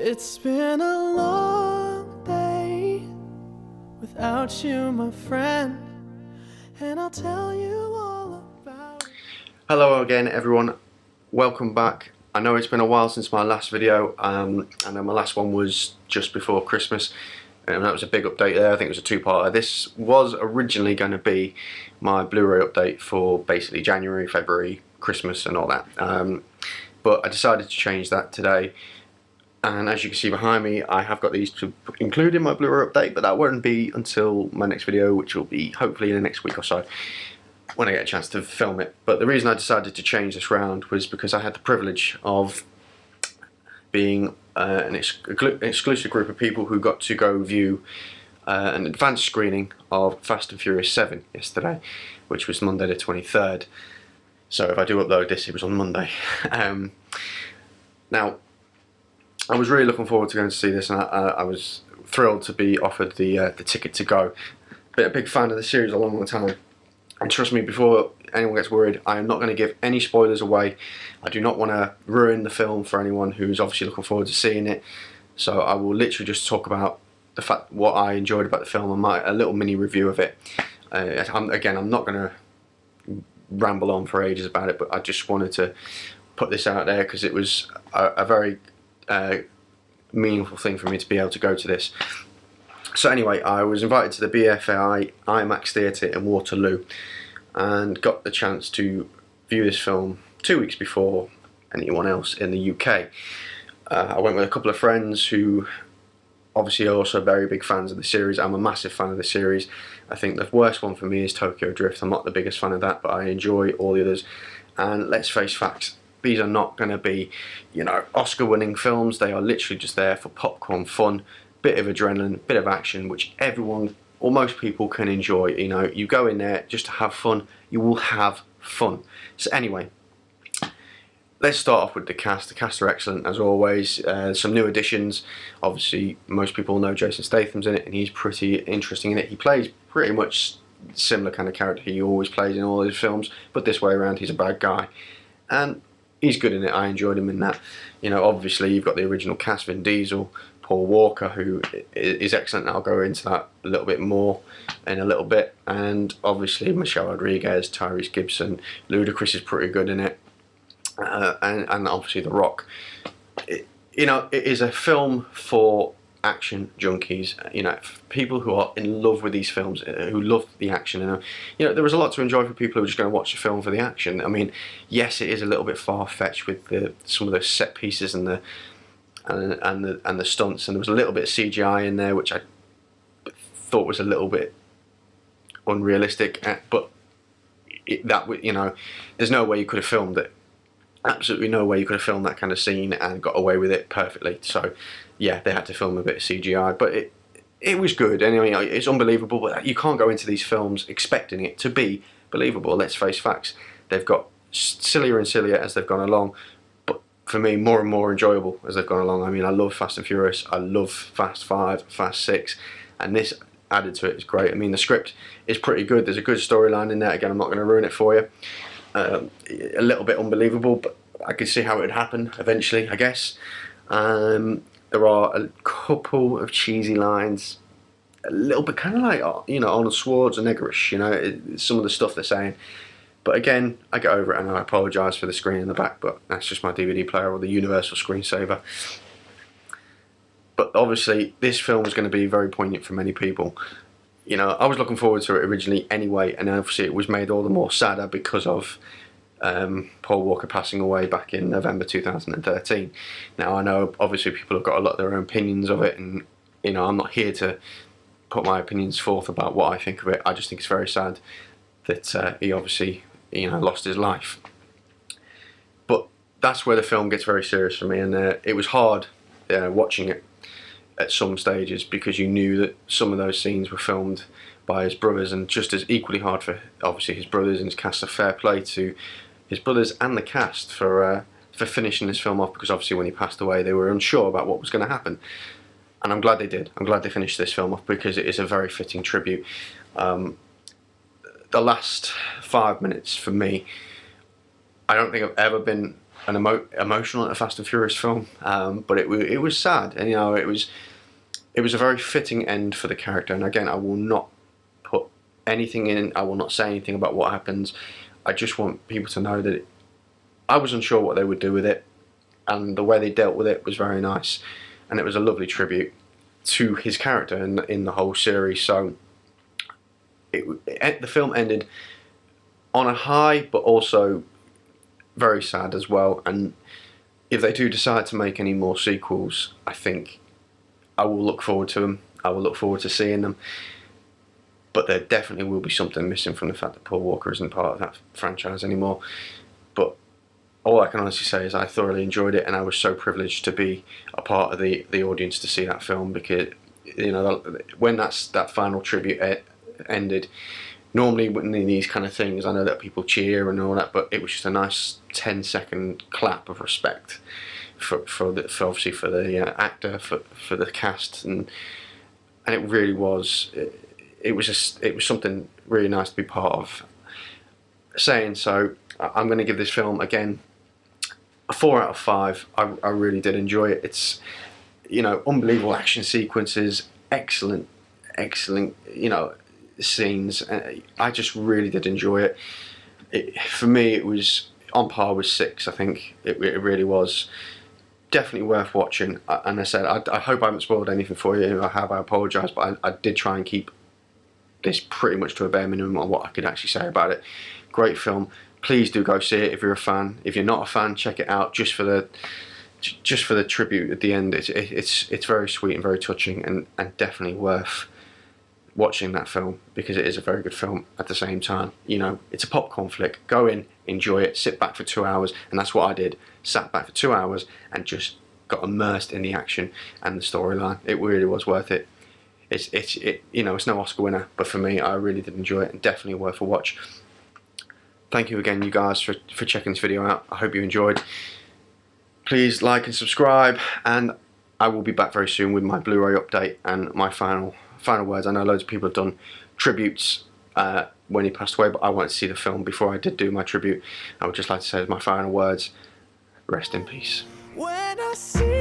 It's been a long day without you, my friend, and I'll tell you all about it. Hello again, everyone. Welcome back. I know it's been a while since my last video, and then my last one was just before Christmas, and that was a big update there. I think it was a two-parter. This was originally going to be my Blu-ray update for basically January, February, Christmas and all that, but I decided to change that today. And as you can see behind me, I have got these to include in my Blu-ray update, but that won't be until my next video, which will be hopefully in the next week or so, when I get a chance to film it. But the reason I decided to change this round was because I had the privilege of being an exclusive group of people who got to go view an advanced screening of Fast and Furious 7 yesterday, which was Monday the 23rd. So if I do upload this, it was on Monday. Now, I was really looking forward to going to see this, and I was thrilled to be offered the ticket to go. Been a big fan of the series a long time, and trust me, before anyone gets worried, I am not going to give any spoilers away. I do not want to ruin the film for anyone who's obviously looking forward to seeing it. So I will literally just talk about the fact what I enjoyed about the film and a little mini review of it. Again, I'm not going to ramble on for ages about it, but I just wanted to put this out there because it was a very meaningful thing for me to be able to go to this. So anyway, I was invited to the BFI IMAX Theatre in Waterloo and got the chance to view this film 2 weeks before anyone else in the UK. I went with a couple of friends who obviously are also very big fans of the series. I'm a massive fan of the series. I think the worst one for me is Tokyo Drift. I'm not the biggest fan of that, but I enjoy all the others. And let's face facts, these are not going to be, you know, Oscar-winning films. They are literally just there for popcorn fun, bit of adrenaline, bit of action, which everyone or most people can enjoy. You know, you go in there just to have fun, you will have fun. So anyway, let's start off with the cast. The cast are excellent as always. Some new additions. Obviously, most people know Jason Statham's in it, and he's pretty interesting in it. He plays pretty much similar kind of character he always plays in all his films, but this way around he's a bad guy. And he's good in it. I enjoyed him in that. You know, obviously you've got the original cast: Vin Diesel, Paul Walker, who is excellent, and I'll go into that a little bit more in a little bit. And obviously Michelle Rodriguez, Tyrese Gibson, Ludacris is pretty good in it, and obviously The Rock. You know, it is a film for action junkies. You know, people who are in love with these films, who love the action. And you know, there was a lot to enjoy for people who are just going to watch the film for the action. I mean, yes, it is a little bit far-fetched with some of those set pieces and the stunts, and there was a little bit of CGI in there, which I thought was a little bit unrealistic. But you know, there's no way you could have filmed it. Absolutely no way you could have filmed that kind of scene and got away with it perfectly. So yeah, they had to film a bit of CGI, but it was good. Anyway, it's unbelievable, but you can't go into these films expecting it to be believable. Let's face facts. They've got sillier and sillier as they've gone along, but for me, more and more enjoyable as they've gone along. I mean, I love Fast and Furious. I love Fast 5, Fast 6, and this added to it is great. I mean, the script is pretty good. There's a good storyline in there. Again, I'm not going to ruin it for you. A little bit unbelievable, but I could see how it would happen eventually, I guess. There are a couple of cheesy lines, a little bit kind of like, you know, Arnold Schwarzenegger-ish, you know, some of the stuff they're saying. But again, I get over it, and I apologise for the screen in the back, but that's just my DVD player or the universal screensaver. But obviously, this film is going to be very poignant for many people. You know, I was looking forward to it originally anyway, and obviously it was made all the more sadder because of Paul Walker passing away back in November 2013. Now, I know obviously people have got a lot of their own opinions of it, and you know, I'm not here to put my opinions forth about what I think of it. I just think it's very sad that he obviously, you know, lost his life. But that's where the film gets very serious for me, and it was hard watching it at some stages, because you knew that some of those scenes were filmed by his brothers, and just as equally hard for obviously his brothers and his cast. A fair play to his brothers and the cast for finishing this film off, because obviously when he passed away they were unsure about what was going to happen, and I'm glad they did. I'm glad they finished this film off, because it is a very fitting tribute. The last 5 minutes for me, I don't think I've ever been an emotional Fast and Furious film, but it was sad, and it was a very fitting end for the character. And again, I will not put anything in. I will not say anything about what happens. I just want people to know that I was unsure what they would do with it, and the way they dealt with it was very nice, and it was a lovely tribute to his character in the whole series. So the film ended on a high, but also very sad as well. And if they do decide to make any more sequels, I think I will look forward to them. I will look forward to seeing them. But there definitely will be something missing from the fact that Paul Walker isn't part of that franchise anymore. But all I can honestly say is I thoroughly enjoyed it, and I was so privileged to be a part of the audience to see that film, because when that final tribute ended, normally in these kind of things I know that people cheer and all that, but it was just a nice 10-second clap of respect for obviously for the actor, for the cast, and it really was. It was something really nice to be part of. Saying so, I'm going to give this film again a 4 out of 5. I really did enjoy it. It's unbelievable action sequences, excellent scenes. I just really did enjoy it. For me, it was on par with 6. I think it really was. Definitely worth watching. And I said, I hope I haven't spoiled anything for you. If I have, I apologise, but I did try and keep this pretty much to a bare minimum on what I could actually say about it. Great film. Please do go see it if you're a fan. If you're not a fan, check it out just for the tribute at the end. It's very sweet and very touching, and definitely worth watching that film, because it is a very good film at the same time. It's a popcorn flick. Go in, enjoy it, sit back for 2 hours, and that's what I did. Sat back for 2 hours and just got immersed in the action and the storyline. It really was worth it. It's no Oscar winner, but for me, I really did enjoy it, and definitely worth a watch. Thank you again, you guys, for checking this video out. I hope you enjoyed. Please like and subscribe, and I will be back very soon with my Blu-ray update and my final words. I know loads of people have done tributes when he passed away, but I wanted to see the film before I did do my tribute. I would just like to say as my final words, rest in peace. When I see